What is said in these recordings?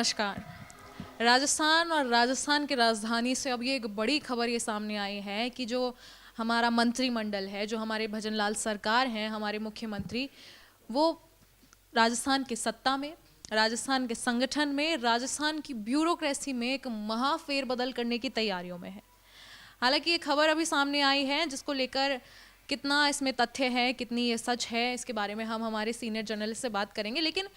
नमस्कार। राजस्थान और राजस्थान की राजधानी से अब ये एक बड़ी खबर ये सामने आई है कि जो हमारा मंत्रिमंडल है, जो हमारे भजनलाल सरकार हैं, हमारे मुख्यमंत्री, वो राजस्थान की सत्ता में, राजस्थान के संगठन में, राजस्थान की ब्यूरोक्रेसी में एक महा फेरबदल करने की तैयारियों में है। हालांकि ये खबर अभी सामने आई है जिसको लेकर कितना इसमें तथ्य है, कितनी ये सच है, इसके बारे में हम हमारे सीनियर जर्नलिस्ट से बात करेंगे। लेकिन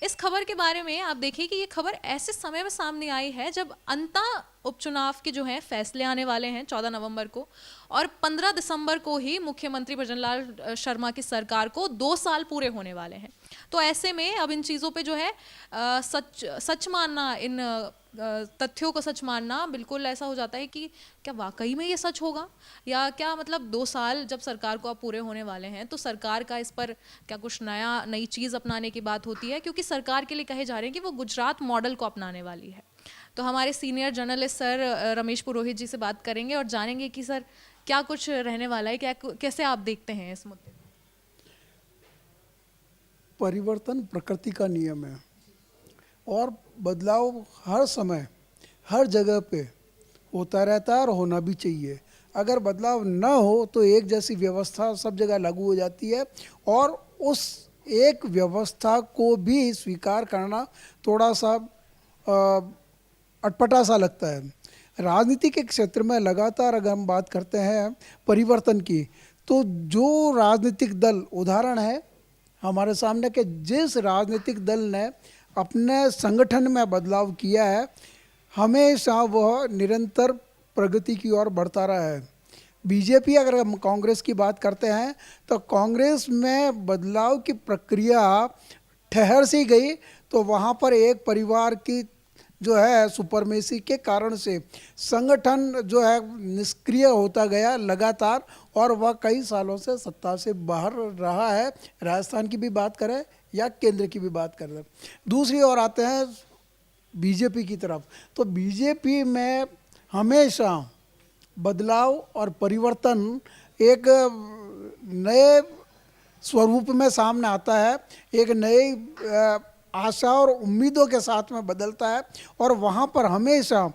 इस खबर के बारे में आप देखिए कि ये खबर ऐसे समय में सामने आई है जब अंतः उपचुनाव के जो हैं फैसले आने वाले हैं 14 नवंबर को, और 15 दिसंबर को ही मुख्यमंत्री भजनलाल शर्मा की सरकार को 2 साल पूरे होने वाले हैं। तो ऐसे में अब इन चीज़ों पे जो है सच मानना, इन तथ्यों को सच मानना बिल्कुल ऐसा हो जाता है कि क्या वाकई में ये सच होगा, या क्या मतलब 2 साल जब सरकार को अब पूरे होने वाले हैं तो सरकार का इस पर क्या कुछ नई चीज़ अपनाने की बात होती है, क्योंकि सरकार के लिए कहे जा रहे हैं कि वो गुजरात मॉडल को अपनाने वाली है। तो हमारे सीनियर जर्नलिस्ट सर रमेश पुरोहित जी से बात करेंगे और जानेंगे कि सर क्या कुछ रहने वाला है, क्या कैसे आप देखते हैं इस मुद्दे को। परिवर्तन प्रकृति का नियम है और बदलाव हर समय हर जगह पे होता रहता है और होना भी चाहिए। अगर बदलाव न हो तो एक जैसी व्यवस्था सब जगह लागू हो जाती है और उस एक व्यवस्था को भी स्वीकार करना थोड़ा सा अटपटा सा लगता है। राजनीति के क्षेत्र में लगातार अगर हम बात करते हैं परिवर्तन की, तो जो राजनीतिक दल, उदाहरण है हमारे सामने कि जिस राजनीतिक दल ने अपने संगठन में बदलाव किया है, हमेशा वह निरंतर प्रगति की ओर बढ़ता रहा है। बीजेपी, अगर हम कांग्रेस की बात करते हैं तो कांग्रेस में बदलाव की प्रक्रिया ठहर सी गई, तो वहाँ पर एक परिवार की जो है सुपरमेसी के कारण से संगठन जो है निष्क्रिय होता गया लगातार, और वह कई सालों से सत्ता से बाहर रहा है। राजस्थान की भी बात करें या केंद्र की भी बात करें। दूसरी ओर आते हैं बीजेपी की तरफ, तो बीजेपी में हमेशा बदलाव और परिवर्तन एक नए स्वरूप में सामने आता है, एक नई आशा और उम्मीदों के साथ में बदलता है, और वहाँ पर हमेशा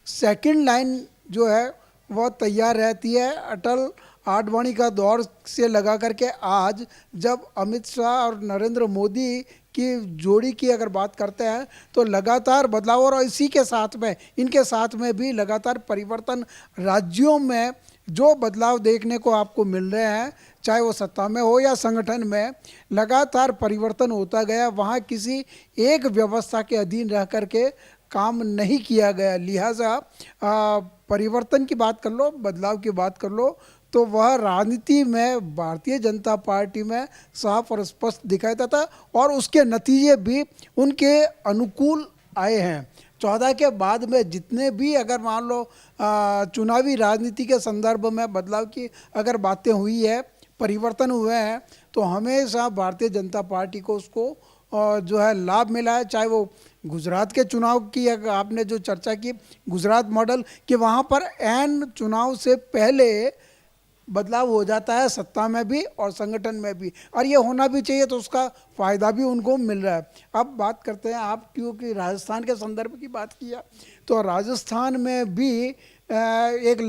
सेकंड लाइन जो है वह तैयार रहती है। अटल आडवाणी का दौर से लगा करके आज जब अमित शाह और नरेंद्र मोदी की जोड़ी की अगर बात करते हैं तो लगातार बदलाव, और इसी के साथ में इनके साथ में भी लगातार परिवर्तन। राज्यों में जो बदलाव देखने को आपको मिल रहे हैं, चाहे वो सत्ता में हो या संगठन में, लगातार परिवर्तन होता गया। वहाँ किसी एक व्यवस्था के अधीन रह करके काम नहीं किया गया। लिहाजा परिवर्तन की बात कर लो, बदलाव की बात कर लो, तो वह राजनीति में भारतीय जनता पार्टी में साफ और स्पष्ट दिखाई देता था, और उसके नतीजे भी उनके अनुकूल आए हैं। 14 के बाद में जितने भी अगर मान लो चुनावी राजनीति के संदर्भ में बदलाव की अगर बातें हुई है, परिवर्तन हुए हैं, तो हमेशा भारतीय जनता पार्टी को उसको जो है लाभ मिला है। चाहे वो गुजरात के चुनाव की अगर आपने जो चर्चा की, गुजरात मॉडल, कि वहाँ पर ऐन चुनाव से पहले बदलाव हो जाता है सत्ता में भी और संगठन में भी, और ये होना भी चाहिए, तो उसका फ़ायदा भी उनको मिल रहा है। अब बात करते हैं, आप क्योंकि राजस्थान के संदर्भ की बात किया, तो राजस्थान में भी एक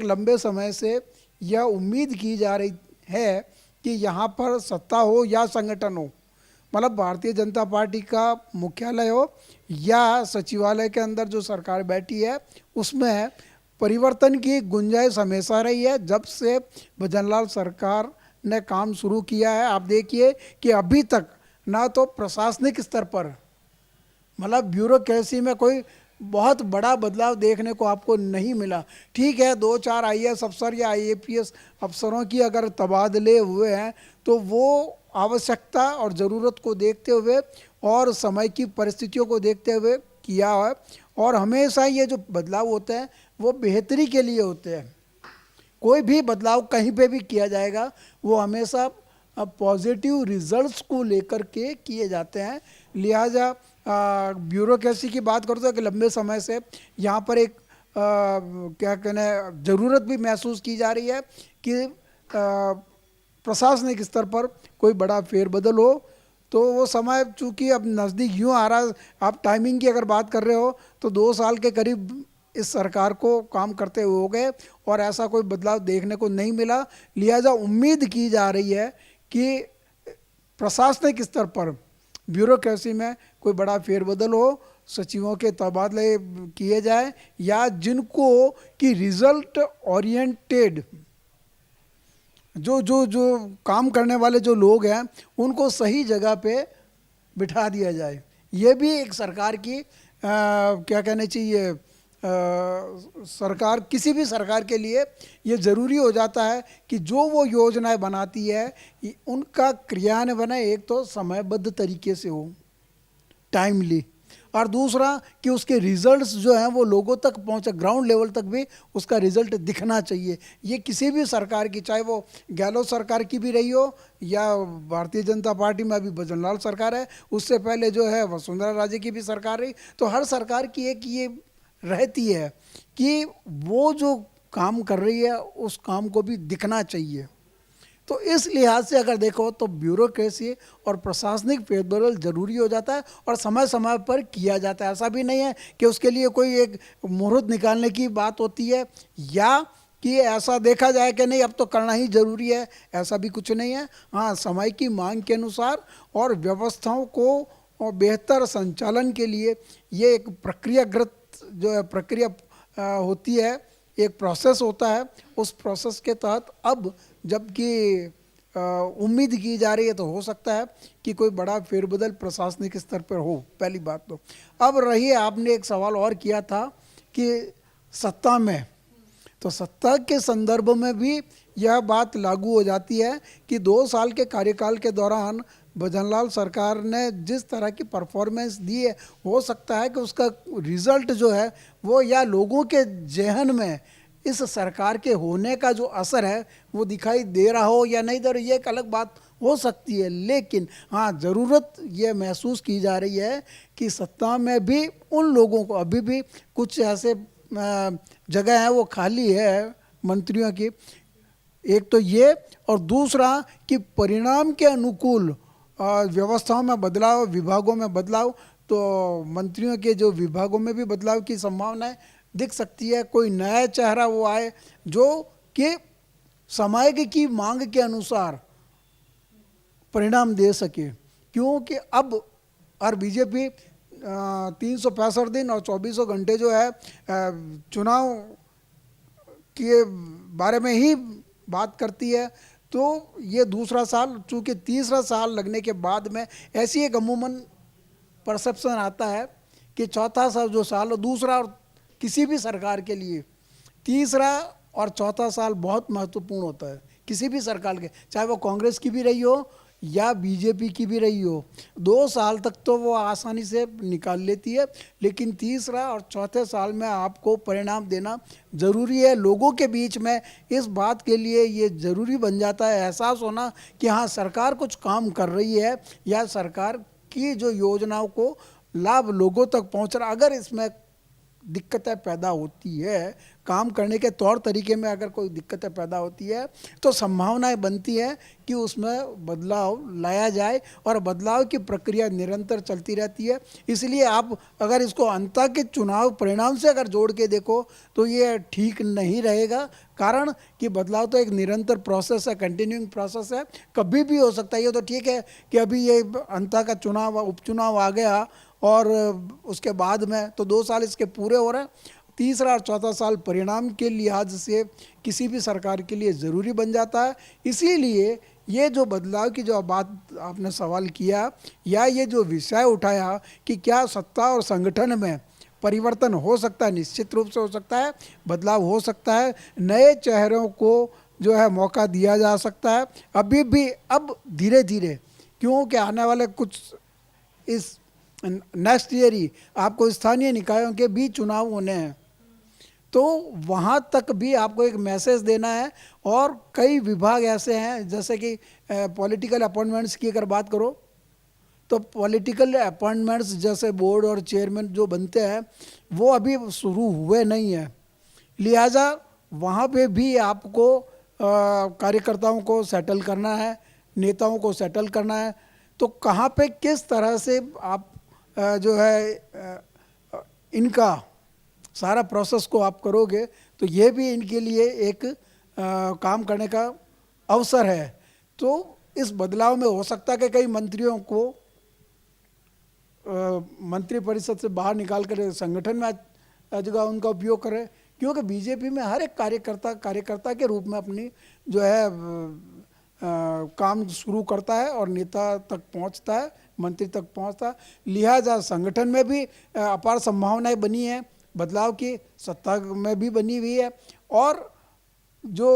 लंबे समय से यह उम्मीद की जा रही है कि यहाँ पर सत्ता हो या संगठन हो, मतलब भारतीय जनता पार्टी का मुख्यालय हो या सचिवालय के अंदर जो सरकार बैठी है, उसमें परिवर्तन की गुंजाइश हमेशा रही है। जब से भजनलाल सरकार ने काम शुरू किया है, आप देखिए कि अभी तक ना तो प्रशासनिक स्तर पर, मतलब ब्यूरोक्रेसी में कोई बहुत बड़ा बदलाव देखने को आपको नहीं मिला। ठीक है, 2-4 IAS अफसर या IAPS अफसरों की अगर तबादले हुए हैं तो वो आवश्यकता और ज़रूरत को देखते हुए और समय की परिस्थितियों को देखते हुए किया है, और हमेशा ये जो बदलाव होते हैं वो बेहतरी के लिए होते हैं। कोई भी बदलाव कहीं पे भी किया जाएगा वो हमेशा पॉजिटिव रिजल्ट्स को लेकर के किए जाते हैं। लिहाजा ब्यूरोक्रेसी की बात करो तो कि लंबे समय से यहाँ पर एक क्या कहना है, ज़रूरत भी महसूस की जा रही है कि प्रशासनिक स्तर पर कोई बड़ा फेरबदल हो, तो वो समय चूंकि अब नज़दीक यूँ आ रहा, आप टाइमिंग की अगर बात कर रहे हो तो 2 साल के करीब इस सरकार को काम करते हुए हो गए और ऐसा कोई बदलाव देखने को नहीं मिला। लिहाजा उम्मीद की जा रही है कि प्रशासनिक स्तर पर ब्यूरोक्रेसी में कोई बड़ा फेरबदल हो, सचिवों के तबादले किए जाए, या जिनको कि रिजल्ट ओरिएंटेड जो काम करने वाले जो लोग हैं उनको सही जगह पे बिठा दिया जाए। ये भी एक सरकार की क्या कहना चाहिए, सरकार, किसी भी सरकार के लिए ये ज़रूरी हो जाता है कि जो वो योजनाएं बनाती है उनका क्रियान्वयन एक तो समयबद्ध तरीके से हो, टाइमली, और दूसरा कि उसके रिजल्ट्स जो हैं वो लोगों तक पहुंचे, ग्राउंड लेवल तक भी उसका रिजल्ट दिखना चाहिए। ये किसी भी सरकार की, चाहे वो गहलोत सरकार की भी रही हो या भारतीय जनता पार्टी में अभी भजनलाल सरकार है, उससे पहले जो है वसुंधरा राजे की भी सरकार रही, तो हर सरकार की एक ये रहती है कि वो जो काम कर रही है उस काम को भी दिखना चाहिए। तो इस लिहाज से अगर देखो तो ब्यूरोक्रेसी और प्रशासनिक फेरबदल जरूरी हो जाता है और समय समय पर किया जाता है। ऐसा भी नहीं है कि उसके लिए कोई एक मुहूर्त निकालने की बात होती है या कि ऐसा देखा जाए कि नहीं अब तो करना ही जरूरी है, ऐसा भी कुछ नहीं है। हाँ, समय की मांग के अनुसार और व्यवस्थाओं को और बेहतर संचालन के लिए ये एक प्रक्रियागत जो है प्रक्रिया होती है, एक प्रोसेस होता है। उस प्रोसेस के तहत अब जबकि उम्मीद की जा रही है तो हो सकता है कि कोई बड़ा फेरबदल प्रशासनिक स्तर पर हो, पहली बात तो। अब रही, आपने एक सवाल और किया था कि सत्ता में, तो सत्ता के संदर्भ में भी यह बात लागू हो जाती है कि 2 साल के कार्यकाल के दौरान भजनलाल सरकार ने जिस तरह की परफॉर्मेंस दी है, हो सकता है कि उसका रिजल्ट जो है वो या लोगों के जहन में इस सरकार के होने का जो असर है वो दिखाई दे रहा हो या नहीं दे रहा, ये एक अलग बात हो सकती है। लेकिन हाँ, ज़रूरत ये महसूस की जा रही है कि सत्ता में भी उन लोगों को अभी भी कुछ ऐसे जगह हैं वो खाली है मंत्रियों की, एक तो ये, और दूसरा कि परिणाम के अनुकूल व्यवस्थाओं में बदलाव, विभागों में बदलाव, तो मंत्रियों के जो विभागों में भी बदलाव की संभावनाएं दिख सकती है। कोई नया चेहरा वो आए जो कि समय की मांग के अनुसार परिणाम दे सके, क्योंकि अब और बीजेपी 365 दिन और 24 घंटे जो है चुनाव के बारे में ही बात करती है। तो ये दूसरा साल, चूँकि तीसरा साल लगने के बाद में ऐसी एक अमूमन परसेप्शन आता है कि चौथा साल जो साल, दूसरा और किसी भी सरकार के लिए तीसरा और चौथा साल बहुत महत्वपूर्ण होता है, किसी भी सरकार के, चाहे वो कांग्रेस की भी रही हो या बीजेपी की भी रही हो। 2 साल तक तो वो आसानी से निकाल लेती है, लेकिन तीसरा और चौथे साल में आपको परिणाम देना ज़रूरी है। लोगों के बीच में इस बात के लिए ये ज़रूरी बन जाता है एहसास होना कि हाँ, सरकार कुछ काम कर रही है या सरकार की जो योजनाओं को लाभ लोगों तक पहुंच रहा। अगर इसमें दिक्कतें पैदा होती है, काम करने के तौर तरीके में अगर कोई दिक्कतें पैदा होती है, तो संभावनाएं बनती है कि उसमें बदलाव लाया जाए, और बदलाव की प्रक्रिया निरंतर चलती रहती है। इसलिए आप अगर इसको अंततः के चुनाव परिणाम से अगर जोड़ के देखो तो ये ठीक नहीं रहेगा, कारण कि बदलाव तो एक निरंतर प्रोसेस है, कंटिन्यूइंग प्रोसेस है, कभी भी हो सकता है। ये तो ठीक है कि अभी ये अंततः का चुनाव, उपचुनाव आ गया और उसके बाद में तो 2 साल इसके पूरे हो रहे हैं, तीसरा और चौथा साल परिणाम के लिहाज से किसी भी सरकार के लिए ज़रूरी बन जाता है। इसीलिए ये जो बदलाव की जो बात आपने सवाल किया या ये जो विषय उठाया कि क्या सत्ता और संगठन में परिवर्तन हो सकता है, निश्चित रूप से हो सकता है, बदलाव हो सकता है, नए चेहरों को जो है मौका दिया जा सकता है अभी भी। अब धीरे धीरे, क्योंकि आने वाले कुछ इस नेक्स्ट ईयर ही आपको स्थानीय निकायों के भी चुनाव होने हैं, तो वहाँ तक भी आपको एक मैसेज देना है। और कई विभाग ऐसे हैं, जैसे कि पॉलिटिकल अपॉइंटमेंट्स की अगर बात करो तो पॉलिटिकल अपॉइंटमेंट्स जैसे बोर्ड और चेयरमैन जो बनते हैं वो अभी शुरू हुए नहीं हैं। लिहाजा वहाँ पे भी आपको कार्यकर्ताओं को सेटल करना है, नेताओं को सेटल करना है। तो कहाँ पे किस तरह से आप जो है इनका सारा प्रोसेस को आप करोगे, तो ये भी इनके लिए एक काम करने का अवसर है। तो इस बदलाव में हो सकता है कि कई मंत्रियों को मंत्री परिषद से बाहर निकाल कर संगठन में जगह उनका उपयोग करें, क्योंकि बीजेपी में हर एक कार्यकर्ता के रूप में अपनी जो है काम शुरू करता है और नेता तक पहुंचता है, मंत्री तक पहुंचता है। लिहाजा संगठन में भी अपार संभावनाएं बनी है, बदलाव की सत्ता में भी बनी हुई है, और जो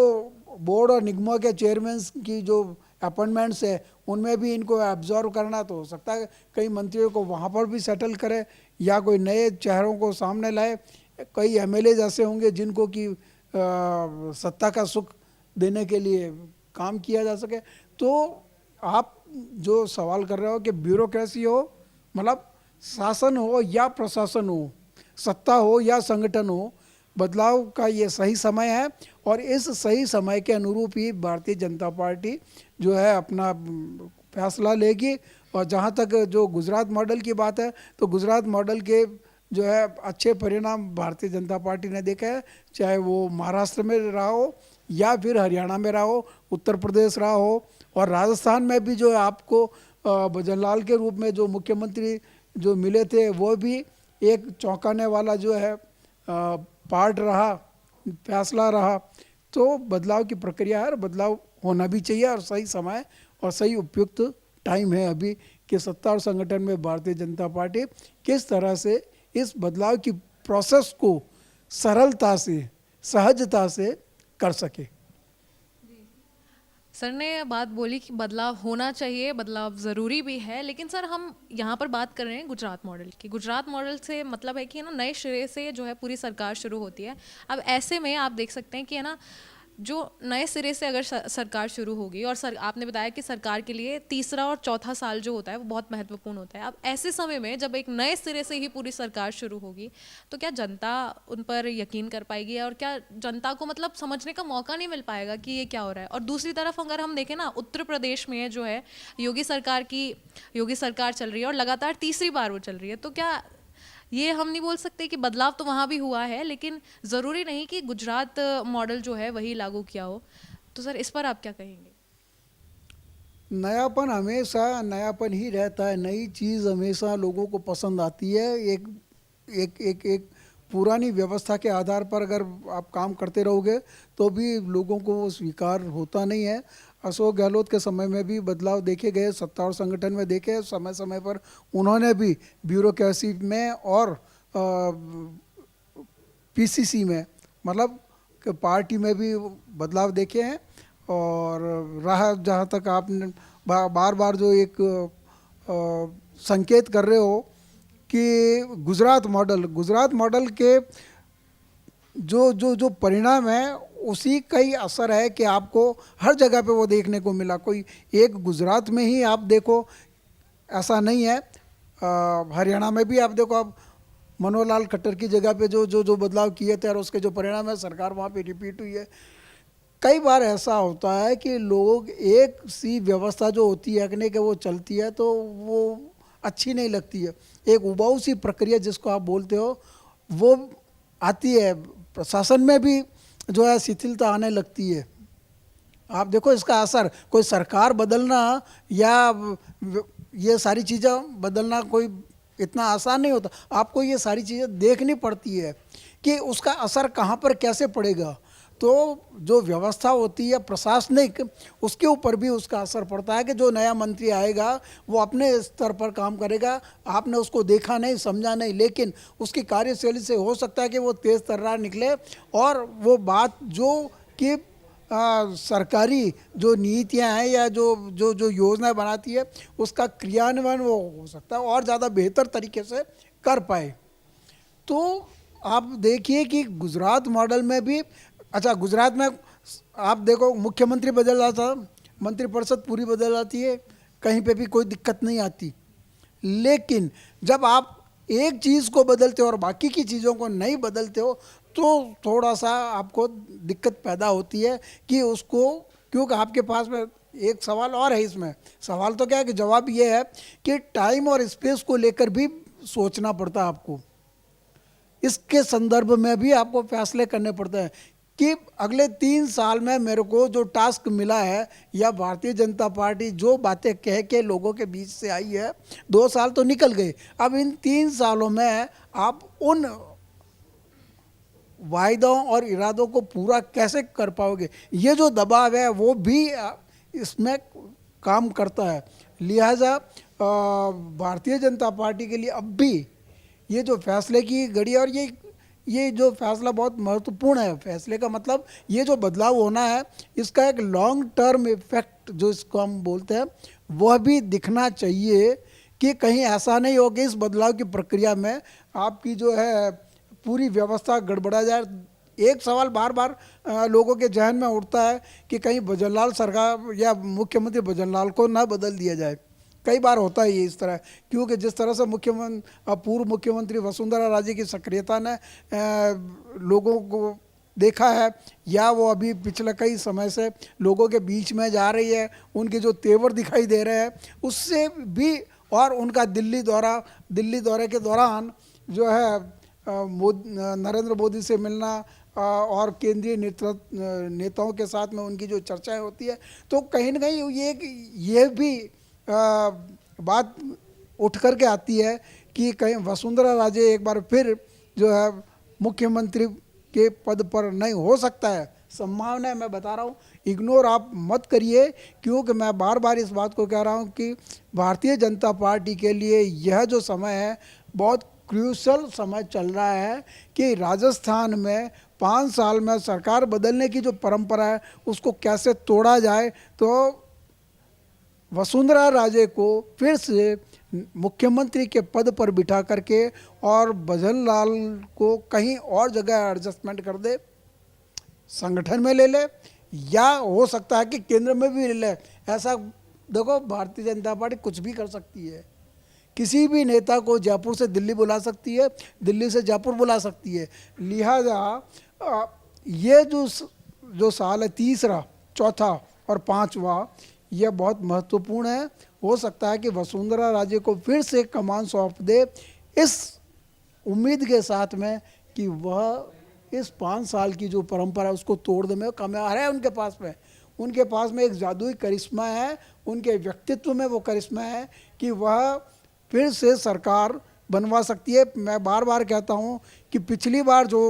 बोर्ड और निगमों के चेयरमैन की जो अपॉइंटमेंट्स है उनमें भी इनको एब्जॉर्व करना, तो हो सकता है कई मंत्रियों को वहाँ पर भी सेटल करे या कोई नए चेहरों को सामने लाए। कई एमएलए ऐसे होंगे जिनको कि सत्ता का सुख देने के लिए काम किया जा सके। तो आप जो सवाल कर रहे हो कि ब्यूरोक्रेसी हो, मतलब शासन हो या प्रशासन हो, सत्ता हो या संगठन हो, बदलाव का ये सही समय है और इस सही समय के अनुरूप ही भारतीय जनता पार्टी जो है अपना फैसला लेगी। और जहाँ तक जो गुजरात मॉडल की बात है, तो गुजरात मॉडल के जो है अच्छे परिणाम भारतीय जनता पार्टी ने देखा है, चाहे वो महाराष्ट्र में रहा हो या फिर हरियाणा में रहा हो, उत्तर प्रदेश रहा हो, और राजस्थान में भी जो है आपको भजनलाल के रूप में जो मुख्यमंत्री जो मिले थे वो भी एक चौंकाने वाला जो है पार्ट रहा, फैसला रहा। तो बदलाव की प्रक्रिया है, बदलाव होना भी चाहिए और सही समय और सही उपयुक्त टाइम है अभी कि सत्ता और संगठन में भारतीय जनता पार्टी किस तरह से इस बदलाव की प्रोसेस को सरलता से, सहजता से कर सके। सर ने बात बोली कि बदलाव होना चाहिए, बदलाव ज़रूरी भी है, लेकिन सर हम यहाँ पर बात कर रहे हैं गुजरात मॉडल की। गुजरात मॉडल से मतलब है कि है ना, नए सिरे से जो है पूरी सरकार शुरू होती है। अब ऐसे में आप देख सकते हैं कि है ना, जो नए सिरे से अगर सरकार शुरू होगी और आपने बताया कि सरकार के लिए तीसरा और चौथा साल जो होता है वो बहुत महत्वपूर्ण होता है। अब ऐसे समय में जब एक नए सिरे से ही पूरी सरकार शुरू होगी, तो क्या जनता उन पर यकीन कर पाएगी और क्या जनता को मतलब समझने का मौका नहीं मिल पाएगा कि ये क्या हो रहा है। और दूसरी तरफ अगर हम देखें ना, उत्तर प्रदेश में जो है योगी सरकार चल रही है और लगातार तीसरी बार वो चल रही है। तो क्या ये हम नहीं बोल सकते कि बदलाव तो वहाँ भी हुआ है, लेकिन ज़रूरी नहीं कि गुजरात मॉडल जो है वही लागू किया हो। तो सर इस पर आप क्या कहेंगे? नयापन हमेशा नयापन ही रहता है, नई चीज़ हमेशा लोगों को पसंद आती है। एक एक एक एक पुरानी व्यवस्था के आधार पर अगर आप काम करते रहोगे तो भी लोगों को वो स्वीकार होता नहीं है। अशोक गहलोत के समय में भी बदलाव देखे गए, सत्ता और संगठन में देखे, समय समय पर उन्होंने भी ब्यूरोक्रेसी में और पीसीसी में, मतलब कि पार्टी में भी बदलाव देखे हैं। और रहा जहाँ तक आपने बार बार जो एक संकेत कर रहे हो कि गुजरात मॉडल के जो जो जो परिणाम है उसी का ही असर है कि आपको हर जगह पे वो देखने को मिला। कोई एक गुजरात में ही आप देखो ऐसा नहीं है, हरियाणा में भी आप देखो, आप मनोहर लाल खट्टर की जगह पे जो जो जो बदलाव किए थे और उसके जो परिणाम है, सरकार वहाँ पे रिपीट हुई है। कई बार ऐसा होता है कि लोग एक सी व्यवस्था जो होती है कि वो चलती है तो वो अच्छी नहीं लगती है, एक उबाऊ सी प्रक्रिया जिसको आप बोलते हो वो आती है, प्रशासन में भी जो है शिथिलता आने लगती है। आप देखो इसका असर, कोई सरकार बदलना या ये सारी चीज़ें बदलना कोई इतना आसान नहीं होता। आपको ये सारी चीज़ें देखनी पड़ती है कि उसका असर कहाँ पर कैसे पड़ेगा। तो जो व्यवस्था होती है प्रशासनिक, उसके ऊपर भी उसका असर पड़ता है कि जो नया मंत्री आएगा वो अपने स्तर पर काम करेगा। आपने उसको देखा नहीं, समझा नहीं, लेकिन उसकी कार्यशैली से हो सकता है कि वो तेज़ तर्रार निकले और वो बात जो कि सरकारी जो नीतियां हैं या जो जो जो योजनाएं बनाती है उसका क्रियान्वयन वो हो सकता है और ज़्यादा बेहतर तरीके से कर पाए। तो आप देखिए कि गुजरात मॉडल में भी, अच्छा गुजरात में आप देखो मुख्यमंत्री बदल जाता, मंत्रिपरिषद पूरी बदल जाती है, कहीं पे भी कोई दिक्कत नहीं आती। लेकिन जब आप एक चीज़ को बदलते हो और बाकी की चीज़ों को नहीं बदलते हो तो थोड़ा सा आपको दिक्कत पैदा होती है कि उसको, क्योंकि आपके पास में एक सवाल और है इसमें। सवाल तो क्या है कि जवाब ये है कि टाइम और स्पेस को लेकर भी सोचना पड़ता है आपको। इसके संदर्भ में भी आपको फैसले करने पड़ते हैं कि अगले 3 साल में मेरे को जो टास्क मिला है, या भारतीय जनता पार्टी जो बातें कह के लोगों के बीच से आई है, 2 साल तो निकल गए, अब इन 3 सालों में आप उन वायदों और इरादों को पूरा कैसे कर पाओगे, ये जो दबाव है वो भी इसमें काम करता है। लिहाजा भारतीय जनता पार्टी के लिए अब भी ये जो फैसले की घड़ी है, और ये जो फैसला बहुत महत्वपूर्ण है, फैसले का मतलब ये जो बदलाव होना है इसका एक लॉन्ग टर्म इफेक्ट जो इसको हम बोलते हैं वह भी दिखना चाहिए, कि कहीं ऐसा नहीं हो कि इस बदलाव की प्रक्रिया में आपकी जो है पूरी व्यवस्था गड़बड़ा जाए। एक सवाल बार बार लोगों के जहन में उठता है कि कहीं भजनलाल सरकार या मुख्यमंत्री भजनलाल को ना बदल दिया जाए। कई बार होता है ये इस तरह, क्योंकि जिस तरह से पूर्व मुख्यमंत्री वसुंधरा राजे की सक्रियता ने लोगों को देखा है, या वो अभी पिछले कई समय से लोगों के बीच में जा रही है, उनके जो तेवर दिखाई दे रहे हैं उससे भी, और उनका दिल्ली दौरे के दौरान जो है नरेंद्र मोदी से मिलना और केंद्रीय नेताओं के साथ में उनकी जो चर्चाएं होती है, तो कहीं ना कहीं ये भी बात उठ कर के आती है कि कहीं वसुंधरा राजे एक बार फिर जो है मुख्यमंत्री के पद पर नहीं हो सकता है। संभावना है, मैं बता रहा हूँ, इग्नोर आप मत करिए, क्योंकि मैं बार बार इस बात को कह रहा हूँ कि भारतीय जनता पार्टी के लिए यह जो समय है बहुत क्रूशल समय चल रहा है कि राजस्थान में 5 साल में सरकार बदलने की जो परंपरा है उसको कैसे तोड़ा जाए। तो वसुंधरा राजे को फिर से मुख्यमंत्री के पद पर बिठा करके और भजनलाल को कहीं और जगह एडजस्टमेंट कर दे, संगठन में ले ले, या हो सकता है कि केंद्र में भी ले ले। ऐसा देखो, भारतीय जनता पार्टी कुछ भी कर सकती है, किसी भी नेता को जयपुर से दिल्ली बुला सकती है, दिल्ली से जयपुर बुला सकती है। लिहाजा ये जो साल है, तीसरा, चौथा और पांचवा, यह बहुत महत्वपूर्ण है। हो सकता है कि वसुंधरा राजे को फिर से कमान सौंप दे, इस उम्मीद के साथ में कि वह इस 5 साल की जो परंपरा है उसको तोड़ने में कामयाब है। उनके पास में एक जादुई करिश्मा है, उनके व्यक्तित्व में वो करिश्मा है कि वह फिर से सरकार बनवा सकती है। मैं बार बार कहता हूँ कि पिछली बार जो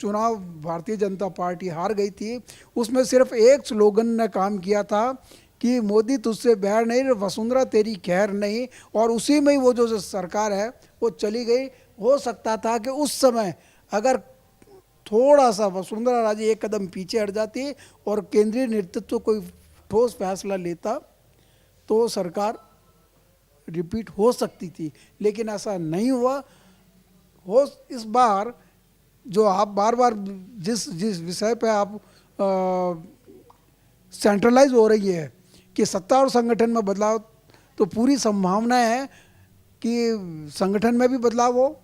चुनाव भारतीय जनता पार्टी हार गई थी, उसमें सिर्फ एक स्लोगन ने काम किया था कि मोदी तुझसे बैर नहीं, वसुंधरा तेरी खैर नहीं, और उसी में ही वो जो सरकार है वो चली गई। हो सकता था कि उस समय अगर थोड़ा सा वसुंधरा राजे एक कदम पीछे हट जाती और केंद्रीय नेतृत्व कोई ठोस फैसला लेता तो सरकार रिपीट हो सकती थी, लेकिन ऐसा नहीं हुआ। इस बार जो आप बार बार जिस विषय पे आप सेंट्रलाइज हो रही है कि सत्ता और संगठन में बदलाव, तो पूरी संभावना है कि संगठन में भी बदलाव हो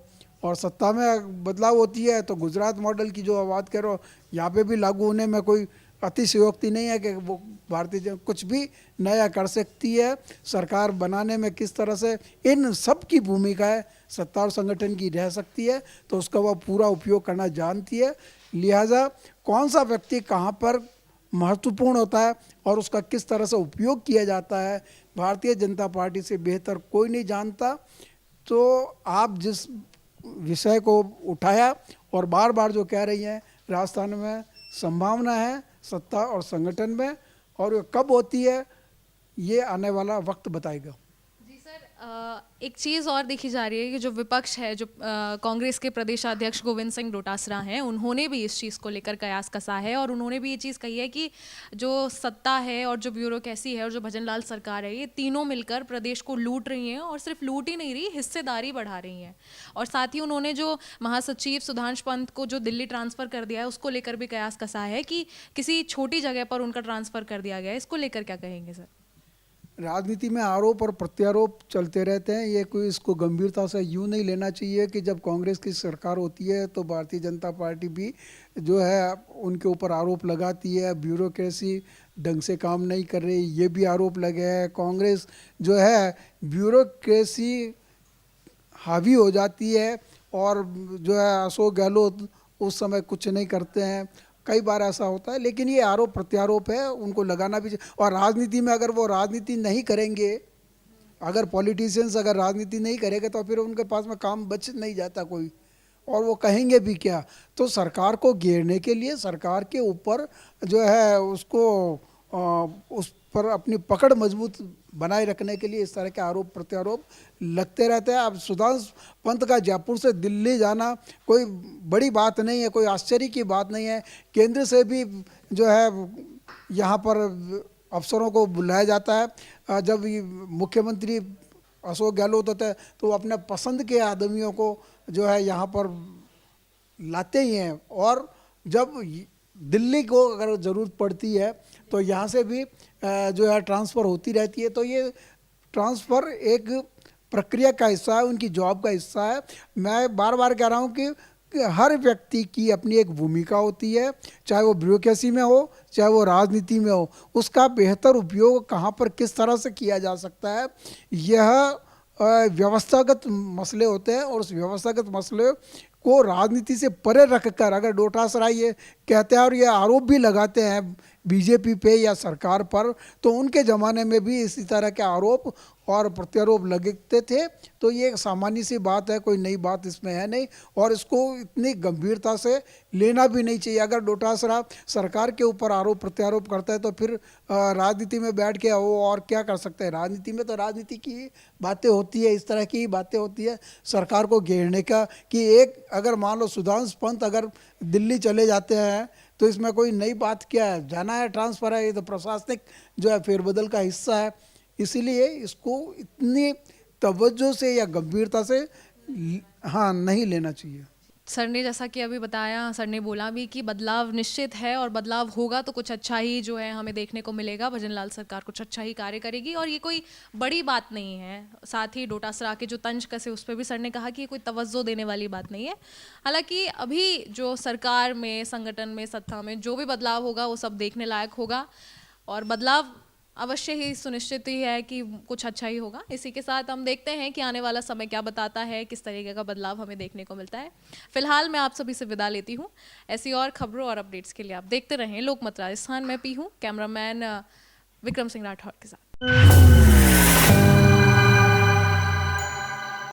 और सत्ता में बदलाव होती है तो गुजरात मॉडल की जो बात कह रहे हो यहाँ पे भी लागू होने में कोई अतिशयोक्ति नहीं है कि वो भारतीय जनता कुछ भी नया कर सकती है। सरकार बनाने में किस तरह से इन सब की भूमिका है, सत्ता और संगठन की रह सकती है, तो उसका वह पूरा उपयोग करना जानती है। लिहाजा कौन सा व्यक्ति कहाँ पर महत्वपूर्ण होता है और उसका किस तरह से उपयोग किया जाता है, भारतीय जनता पार्टी से बेहतर कोई नहीं जानता। तो आप जिस विषय को उठाया और बार बार जो कह रही हैं, राजस्थान में संभावना है सत्ता और संगठन में, और ये कब होती है ये आने वाला वक्त बताएगा। जी सर, एक चीज़ और देखी जा रही है कि जो विपक्ष है, जो कांग्रेस के प्रदेशाध्यक्ष गोविंद सिंह डोटासरा हैं, उन्होंने भी इस चीज़ को लेकर कयास कसा है और उन्होंने भी ये चीज़ कही है कि जो सत्ता है और जो ब्यूरोक्रेसी है और जो भजनलाल सरकार है, ये तीनों मिलकर प्रदेश को लूट रही हैं, और सिर्फ लूट ही नहीं रही, हिस्सेदारी बढ़ा रही हैं। और साथ ही उन्होंने जो महासचिव सुधांशु पंत को जो दिल्ली ट्रांसफ़र कर दिया है उसको लेकर भी कयास कसा है कि किसी छोटी जगह पर उनका ट्रांसफ़र कर दिया गया है। इसको लेकर क्या कहेंगे सर? राजनीति में आरोप और प्रत्यारोप चलते रहते हैं। ये कोई इसको गंभीरता से यूँ नहीं लेना चाहिए कि जब कांग्रेस की सरकार होती है तो भारतीय जनता पार्टी भी जो है उनके ऊपर आरोप लगाती है, ब्यूरोक्रेसी ढंग से काम नहीं कर रही, ये भी आरोप लगे हैं। कांग्रेस जो है ब्यूरोक्रेसी हावी हो जाती है और जो है अशोक गहलोत उस समय कुछ नहीं करते हैं। कई बार ऐसा होता है, लेकिन ये आरोप प्रत्यारोप है, उनको लगाना भी चाहिए। और राजनीति में अगर वो राजनीति नहीं करेंगे, अगर पॉलिटिशियंस अगर राजनीति नहीं करेंगे तो फिर उनके पास में काम बच नहीं जाता कोई, और वो कहेंगे भी क्या। तो सरकार को घेरने के लिए, सरकार के ऊपर जो है उसको उस पर अपनी पकड़ मजबूत बनाए रखने के लिए इस तरह के आरोप प्रत्यारोप लगते रहते हैं। अब सुधांशु पंत का जयपुर से दिल्ली जाना कोई बड़ी बात नहीं है, कोई आश्चर्य की बात नहीं है। केंद्र से भी जो है यहाँ पर अफसरों को बुलाया जाता है। जब मुख्यमंत्री अशोक गहलोत होते हैं तो वो अपने पसंद के आदमियों को जो है यहाँ पर लाते ही हैं, और जब दिल्ली को अगर ज़रूरत पड़ती है तो यहाँ से भी जो है ट्रांसफ़र होती रहती है। तो ये ट्रांसफ़र एक प्रक्रिया का हिस्सा है, उनकी जॉब का हिस्सा है। मैं बार बार कह रहा हूँ कि हर व्यक्ति की अपनी एक भूमिका होती है, चाहे वो ब्यूरोक्रेसी में हो, चाहे वो राजनीति में हो। उसका बेहतर उपयोग कहाँ पर किस तरह से किया जा सकता है, यह व्यवस्थागत मसले होते हैं। और उस व्यवस्थागत मसले को राजनीति से परे रखकर अगर डोटासरा ये कहते हैं और ये आरोप भी लगाते हैं बीजेपी पे या सरकार पर, तो उनके ज़माने में भी इसी तरह के आरोप और प्रत्यारोप लगते थे। तो ये एक सामान्य सी बात है, कोई नई बात इसमें है नहीं, और इसको इतनी गंभीरता से लेना भी नहीं चाहिए। अगर डोटासरा सरकार के ऊपर आरोप प्रत्यारोप करता है तो फिर राजनीति में बैठ के वो और क्या कर सकते हैं। राजनीति में तो राजनीति की बातें होती है, इस तरह की बातें होती है सरकार को घेरने का। कि एक अगर मान लो सुधांशु पंत अगर दिल्ली चले जाते हैं तो इसमें कोई नई बात क्या है, जाना है ट्रांसफ़र है, ये तो प्रशासनिक जो है फेरबदल का हिस्सा है। इसीलिए इसको इतनी तवज्जो से या गंभीरता से हाँ नहीं लेना चाहिए। सर ने जैसा कि अभी बताया, सर ने बोला भी कि बदलाव निश्चित है और बदलाव होगा तो कुछ अच्छा ही जो है हमें देखने को मिलेगा। भजनलाल सरकार कुछ अच्छा ही कार्य करेगी और ये कोई बड़ी बात नहीं है। साथ ही डोटासरा के जो तंज कसे उस पर भी सर ने कहा कि ये कोई तवज्जो देने वाली बात नहीं है। हालांकि अभी जो सरकार में, संगठन में, सत्ता में जो भी बदलाव होगा वो सब देखने लायक होगा और बदलाव अवश्य ही सुनिश्चित ही है कि कुछ अच्छा ही होगा। इसी के साथ हम देखते हैं कि आने वाला समय क्या बताता है, किस तरीके का बदलाव हमें देखने को मिलता है। फिलहाल मैं आप सभी से विदा लेती हूँ। ऐसी और खबरों और अपडेट्स के लिए आप देखते रहें लोकमत राजस्थान। मैं पी हूँ कैमरामैन विक्रम सिंह राठौर के साथ।